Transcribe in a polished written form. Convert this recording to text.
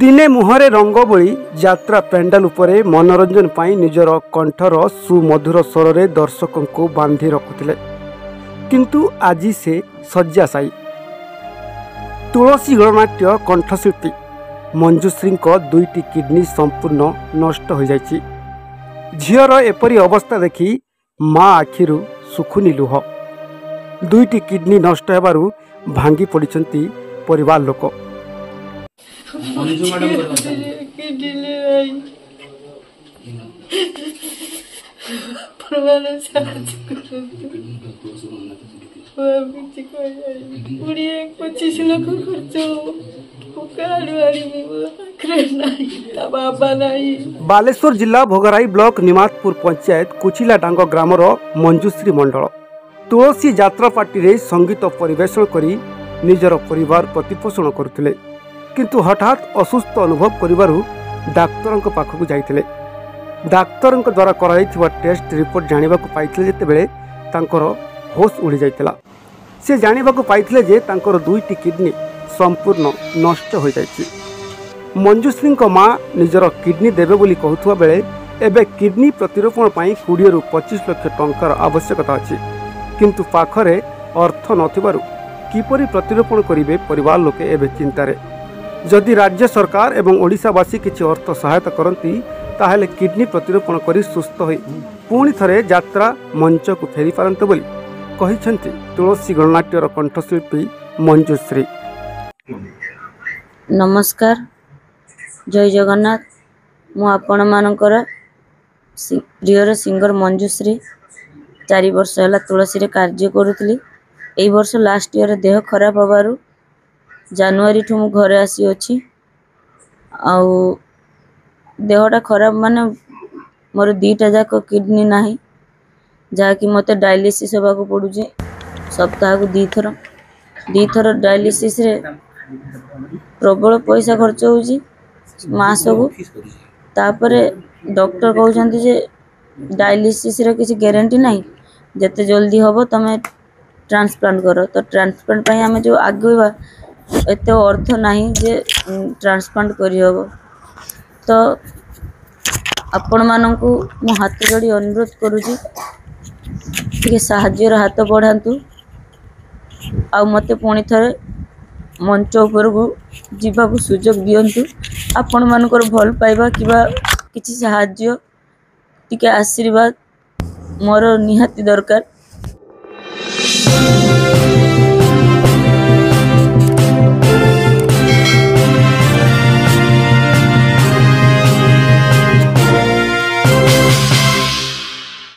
दिने मुहरे रंग बोली यात्रा पेंडाल उपरे मनोरंजन पाई निजर कंठर सुमधुर स्वर रे दर्शकों को बांधि रखुले किंतु आज से शय्याशायी तुलसी गणनाट्य कंठशिल्पी मंजुश्री दुईटी किडनी संपूर्ण नष्ट हो जाइछि। झीर एपरी अवस्था देखी माँ आखिरु सुखुनी लुह। दुईटी किडनी नष्ट होबारु भांगी पड़िछंती परिवार लोक। मंजू मैडम बालेश्वर जिला भोगराई ब्लॉक निमातपुर पंचायत कुचिला डांग ग्रामर मंजुश्री मंडल तुलसी यात्रा पार्टी रे संगीत परिवेषण करी निजर परिवार प्रतिपोषण करथिले किंतु हठात असुस्थ अनुभव करिबारु डाक्तरंक पाखकु जाइथिले। डाक्तरंक द्वारा कराइथिबा टेस्ट रिपोर्ट जानिबाकु पाइथिले जेतेबेले तांकर होश उड़ी जाइतिला। से जानिबाकु पाइथिले जे तांकर दुईटी किडनी संपूर्ण नष्ट हो जाइछि। मंजुश्री माँ निजर किडनी देबे बोली कहथुवा बेले एबे किडनी प्रतिरोपण पाई 20 रु 25 लाख टंकार आवश्यकता अछि किंतु पाखरे अर्थ नथिबारु किपरि प्रतिरोपण करिवे परिवार लोके एबे चिंतारे। जदि राज्य सरकार एवं ओडिशावासी किछि अर्थ सहायता करती ताहेले किडनी प्रतिरोपण करी सुस्थ होई पुणी थरे यात्रा मंच को फेरी पारंते बोली कहिसेंती तुलसी गणनाट्यर कंठशिल्पी मंजुश्री। नमस्कार, जय जगन्नाथ। मु आपण मानकर प्रियर सिंगर मंजुश्री 4 वर्ष है तुलसी रे कार्य करुली। एई वर्ष लास्ट ईयर देह खराब हबारु जनवरी ठू मु घरे आसी अछि। आउ देहटा खराब माने मोर 2टा जाक किडनी नाही जहाँकि मते डायलिसिस होबा को पड़ुजे। सप्ताह को 2 थर डायलिसिस रे प्रबल पैसा खर्च होउजी मास को। तापरे डॉक्टर कहउछंती जे डायलिसिस रे किसी गारंटी नाही, जते जल्दी होबो तमे ट्रांसप्लांट करो। तो ट्रांसप्लांट पई हमें जो आगेबा एते अर्थ नाही जे ट्रांसप्लांट करि होबो। तो आपण मानकु मु हाथ जोड़ी अनुरोध करूची कि साहाଯ୍यर हाथ बढ़ातु आ मते पुणी थरे मंच ऊपर को जीवा को सुजोग दियंतु। आपण मानकर भल पाइबा किबा किछि साहाଯ୍य टिके आशीर्वाद मोर निहाती दरकार।